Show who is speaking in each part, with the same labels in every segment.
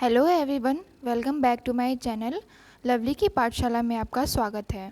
Speaker 1: Hello everyone, welcome back to my channel. Lovely की पाठशाला में आपका स्वागत है।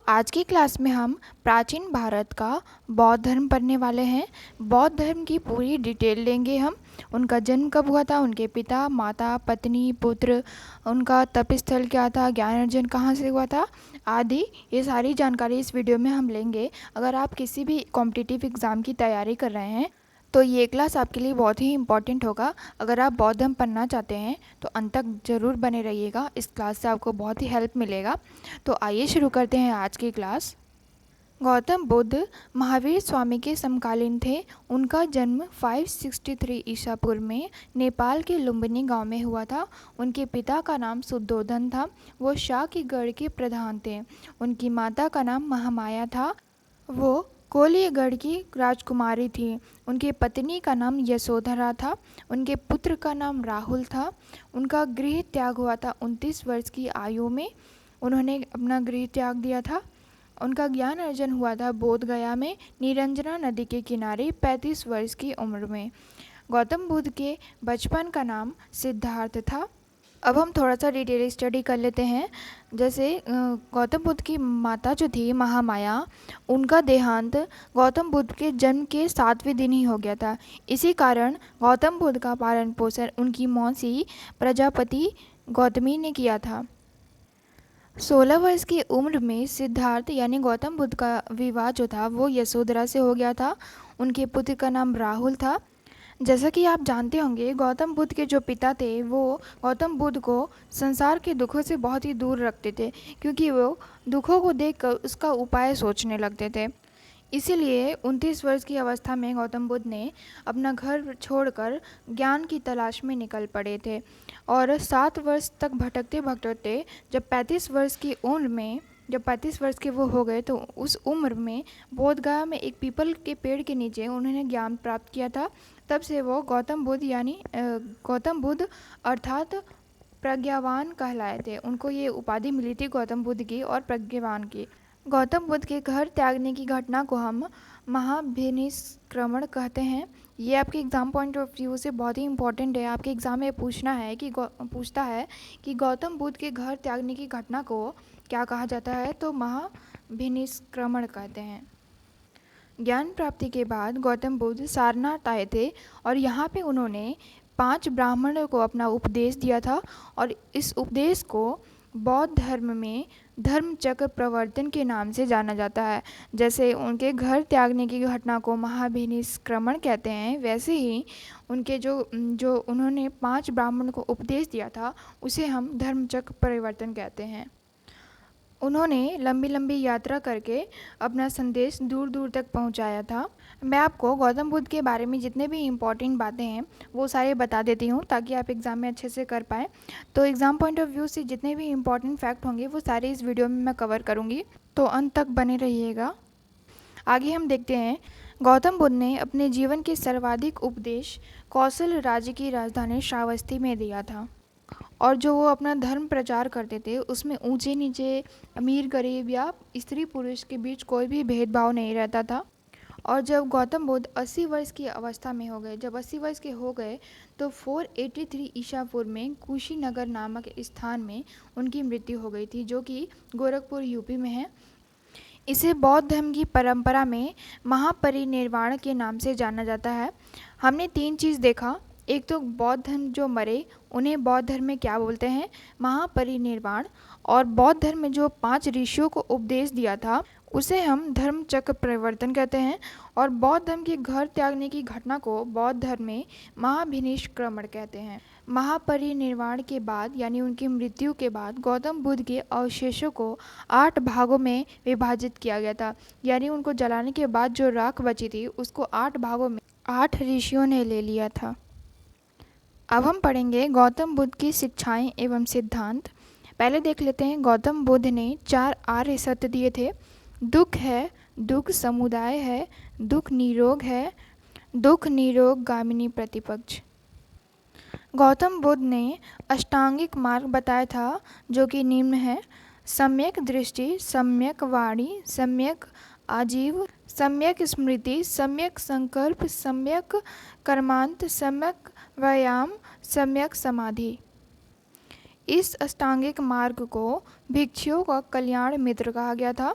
Speaker 1: आज की क्लास में हम प्राचीन भारत का बौद्ध धर्म पढ़ने वाले हैं। बौद्ध धर्म की पूरी डिटेल लेंगे हम। उनका जन्म कब हुआ था, उनके पिता, माता, पत्नी, पुत्र, उनका तपस्थल क्या था, ज्ञान अर्जन कहाँ से हुआ था आदि, ये सारी जानकारी इस वीडियो में हम लेंगे। अगर आप किसी भी कॉम्पिटिटिव एग्ज़ाम की तैयारी कर रहे हैं तो ये क्लास आपके लिए बहुत ही इम्पॉर्टेंट होगा। अगर आप बौद्ध धर्म पढ़ना चाहते हैं तो अंत तक ज़रूर बने रहिएगा। इस क्लास से आपको बहुत ही हेल्प मिलेगा। तो आइए शुरू करते हैं आज की क्लास। गौतम बुद्ध महावीर स्वामी के समकालीन थे। उनका जन्म 563 ईसा पूर्व में नेपाल के लुम्बिनी गांव में हुआ था। उनके पिता का नाम शुद्धोधन था। वो शाह की गढ़ के प्रधान थे। उनकी माता का नाम महामाया था। वो कोलियगढ़ की राजकुमारी थी। उनकी पत्नी का नाम यशोधरा था। उनके पुत्र का नाम राहुल था। उनका गृह त्याग हुआ था 29 वर्ष की आयु में। उन्होंने अपना गृह त्याग दिया था। उनका ज्ञान अर्जन हुआ था बोध गया में निरंजना नदी के किनारे 35 वर्ष की उम्र में। गौतम बुद्ध के बचपन का नाम सिद्धार्थ था। अब हम थोड़ा सा डिटेल स्टडी कर लेते हैं। जैसे गौतम बुद्ध की माता जो थी महामाया, उनका देहांत गौतम बुद्ध के जन्म के 7वें दिन ही हो गया था। इसी कारण गौतम बुद्ध का पालन पोषण उनकी मौसी प्रजापति गौतमी ने किया था। 16 वर्ष की उम्र में सिद्धार्थ यानी गौतम बुद्ध का विवाह जो था वो यशोधरा से हो गया था। उनके पुत्र का नाम राहुल था। जैसा कि आप जानते होंगे, गौतम बुद्ध के जो पिता थे वो गौतम बुद्ध को संसार के दुखों से बहुत ही दूर रखते थे, क्योंकि वो दुखों को देखकर उसका उपाय सोचने लगते थे। इसीलिए 29 वर्ष की अवस्था में गौतम बुद्ध ने अपना घर छोड़कर ज्ञान की तलाश में निकल पड़े थे और 7 वर्ष तक भटकते भटकते जब 35 वर्ष के वो हो गए तो उस उम्र में बोधगया में एक पीपल के पेड़ के नीचे उन्होंने ज्ञान प्राप्त किया था। तब से वो गौतम बुद्ध अर्थात प्रज्ञावान कहलाए थे। उनको ये उपाधि मिली थी गौतम बुद्ध की और प्रज्ञावान की। गौतम बुद्ध के घर त्यागने की घटना को हम महाभिनिष्क्रमण कहते हैं। ये आपके एग्ज़ाम पॉइंट ऑफ व्यू से बहुत ही इंपॉर्टेंट है। आपके एग्ज़ाम में पूछता है कि गौतम बुद्ध के घर त्यागने की घटना को क्या कहा जाता है, तो महाभिनिष्क्रमण कहते हैं। ज्ञान प्राप्ति के बाद गौतम बुद्ध सारनाथ आए थे और यहाँ पे उन्होंने 5 ब्राह्मणों को अपना उपदेश दिया था और इस उपदेश को बौद्ध धर्म में धर्मचक्र प्रवर्तन के नाम से जाना जाता है। जैसे उनके घर त्यागने की घटना को महाभिनिष्क्रमण कहते हैं, वैसे ही उनके जो उन्होंने 5 ब्राह्मणों को उपदेश दिया था उसे हम धर्मचक्र परिवर्तन कहते हैं। उन्होंने लंबी लंबी यात्रा करके अपना संदेश दूर दूर तक पहुंचाया था। मैं आपको गौतम बुद्ध के बारे में जितने भी इम्पॉर्टेंट बातें हैं वो सारे बता देती हूँ ताकि आप एग्ज़ाम में अच्छे से कर पाएँ। तो एग्ज़ाम पॉइंट ऑफ व्यू से जितने भी इम्पॉर्टेंट फैक्ट होंगे वो सारे इस वीडियो में मैं कवर करूँगी, तो अंत तक बने रहिएगा। आगे हम देखते हैं। गौतम बुद्ध ने अपने जीवन के सर्वाधिक उपदेश कौशल राज्य की राजधानी श्रावस्ती में दिया था और जो वो अपना धर्म प्रचार करते थे उसमें ऊंचे नीचे, अमीर गरीब या स्त्री पुरुष के बीच कोई भी भेदभाव नहीं रहता था। और जब गौतम बुद्ध 80 वर्ष की अवस्था में हो गए, जब 80 वर्ष के हो गए तो 483 ईसा पूर्व में कुशीनगर नामक स्थान में उनकी मृत्यु हो गई थी, जो कि गोरखपुर यूपी में है। इसे बौद्ध धर्म की परंपरा में महापरिनिर्वाण के नाम से जाना जाता है। हमने 3 चीज़ देखा। एक तो बौद्ध धर्म जो मरे उन्हें बौद्ध धर्म में क्या बोलते हैं, महापरिनिर्वाण। और बौद्ध धर्म में जो 5 ऋषियों को उपदेश दिया था उसे हम धर्मचक्र परिवर्तन कहते हैं। और बौद्ध धर्म के घर त्यागने की घटना को बौद्ध धर्म में महाभिनिष्क्रमण कहते हैं। महापरिनिर्वाण के बाद यानी उनकी मृत्यु के बाद गौतम बुद्ध के अवशेषों को 8 भागों में विभाजित किया गया था। यानी उनको जलाने के बाद जो राख बची थी उसको 8 भागों में 8 ऋषियों ने ले लिया था। अब हम पढ़ेंगे गौतम बुद्ध की शिक्षाएं एवं सिद्धांत। पहले देख लेते हैं। गौतम बुद्ध ने 4 आर्य सत्य दिए थे। दुख है, दुख समुदाय है, दुख निरोग है, दुख निरोग गामिनी प्रतिपक्ष। गौतम बुद्ध ने अष्टांगिक मार्ग बताया था जो कि निम्न है: सम्यक दृष्टि, सम्यक वाणी, सम्यक आजीव, सम्यक स्मृति, सम्यक संकल्प, सम्यक कर्मांत, सम्यक व्यायाम, सम्यक समाधि। इस अष्टांगिक मार्ग को भिक्षुओं का कल्याण मित्र कहा गया था,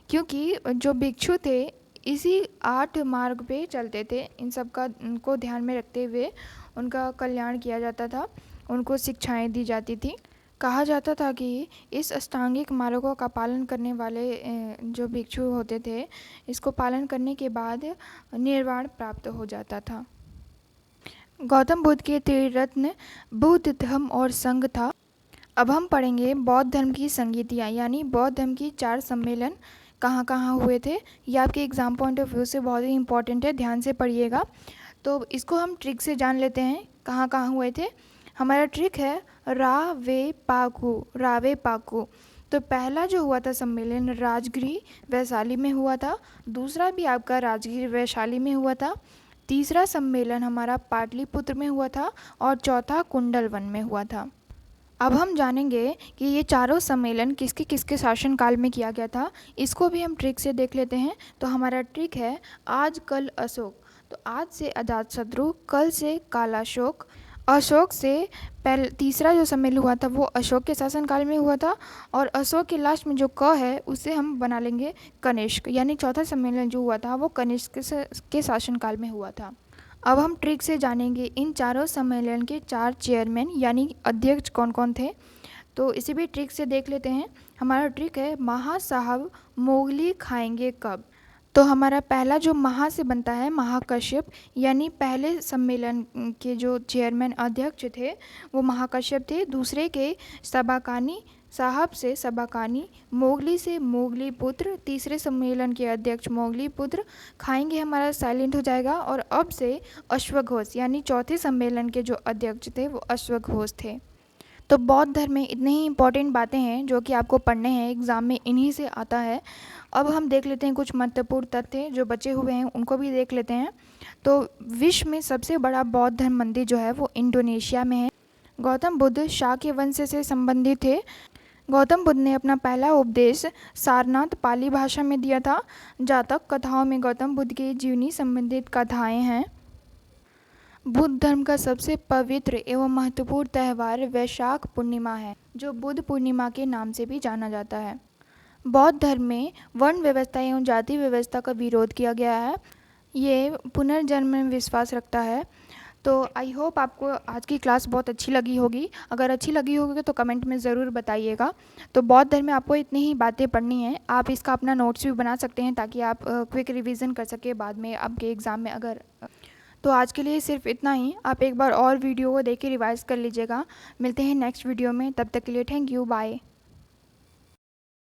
Speaker 1: क्योंकि जो भिक्षु थे इसी 8 मार्ग पे चलते थे। इन सब का उनको ध्यान में रखते हुए उनका कल्याण किया जाता था, उनको शिक्षाएं दी जाती थी। कहा जाता था कि इस अष्टांगिक मार्गों का पालन करने वाले जो भिक्षु होते थे, इसको पालन करने के बाद निर्वाण प्राप्त हो जाता था। गौतम बुद्ध के त्रिरत्न बुद्ध, धम्म और संघ था। अब हम पढ़ेंगे बौद्ध धर्म की संगीतियाँ, यानी बौद्ध धर्म की 4 सम्मेलन कहाँ कहाँ हुए थे। ये आपके एग्ज़ाम पॉइंट ऑफ व्यू से बहुत ही इंपॉर्टेंट है, ध्यान से पढ़िएगा। तो इसको हम ट्रिक से जान लेते हैं कहाँ कहाँ हुए थे। हमारा ट्रिक है रावे पाकू। तो पहला जो हुआ था सम्मेलन राजगृह वैशाली में हुआ था, दूसरा भी आपका राजगृह वैशाली में हुआ था, तीसरा सम्मेलन हमारा पाटलिपुत्र में हुआ था और चौथा कुंडलवन में हुआ था। अब हम जानेंगे कि ये चारों सम्मेलन किसके किसके शासनकाल में किया गया था, इसको भी हम ट्रिक से देख लेते हैं। तो हमारा ट्रिक है आज कल अशोक। तो आज से अजातशत्रु, कल से कालाशोक। अशोक से पहले तीसरा जो सम्मेलन हुआ था वो अशोक के शासनकाल में हुआ था, और अशोक के लास्ट में जो क है उसे हम बना लेंगे कनिष्क, यानी चौथा सम्मेलन जो हुआ था वो कनिष्क के शासनकाल में हुआ था। अब हम ट्रिक से जानेंगे इन चारों सम्मेलन के 4 चेयरमैन यानी अध्यक्ष कौन कौन थे। तो इसे भी ट्रिक से देख लेते हैं। हमारा ट्रिक है महा साहब मोगली खाएंगे कब। तो हमारा पहला जो महा से बनता है महाकश्यप, यानी पहले सम्मेलन के जो चेयरमैन अध्यक्ष थे वो महाकश्यप थे। दूसरे के सबाकानी, साहब से सबाकानी, मोगली से मोगली पुत्र, तीसरे सम्मेलन के अध्यक्ष मोगली पुत्र। खाएंगे हमारा साइलेंट हो जाएगा। और अब से अश्वघोष, यानी चौथे सम्मेलन के जो अध्यक्ष थे वो अश्वघोष थे। तो बौद्ध धर्म में इतने ही इम्पॉर्टेंट बातें हैं जो कि आपको पढ़ने हैं, एग्ज़ाम में इन्हीं से आता है। अब हम देख लेते हैं कुछ महत्वपूर्ण तथ्य जो बचे हुए हैं, उनको भी देख लेते हैं। तो विश्व में सबसे बड़ा बौद्ध धर्म मंदिर जो है वो इंडोनेशिया में है। गौतम बुद्ध शाक्य वंश से संबंधित थे। गौतम बुद्ध ने अपना पहला उपदेश सारनाथ पाली भाषा में दिया था। जातक कथाओं में गौतम बुद्ध की जीवनी संबंधित कथाएं हैं। बुद्ध धर्म का सबसे पवित्र एवं महत्वपूर्ण त्यौहार वैशाख पूर्णिमा है, जो बुद्ध पूर्णिमा के नाम से भी जाना जाता है। बौद्ध धर्म में वर्ण व्यवस्था एवं जाति व्यवस्था का विरोध किया गया है। ये पुनर्जन्म में विश्वास रखता है। तो आई होप आपको आज की क्लास बहुत अच्छी लगी होगी। अगर अच्छी लगी होगी तो कमेंट में ज़रूर बताइएगा। तो बौद्ध धर्म में आपको इतनी ही बातें पढ़नी हैं। आप इसका अपना नोट्स भी बना सकते हैं ताकि आप क्विक रिवीजन कर सके बाद में आपके एग्ज़ाम में। अगर तो आज के लिए सिर्फ इतना ही। आप एक बार और वीडियो को देख के रिवाइज़ कर लीजिएगा। मिलते हैं नेक्स्ट वीडियो में, तब तक के लिए थैंक यू, बाय।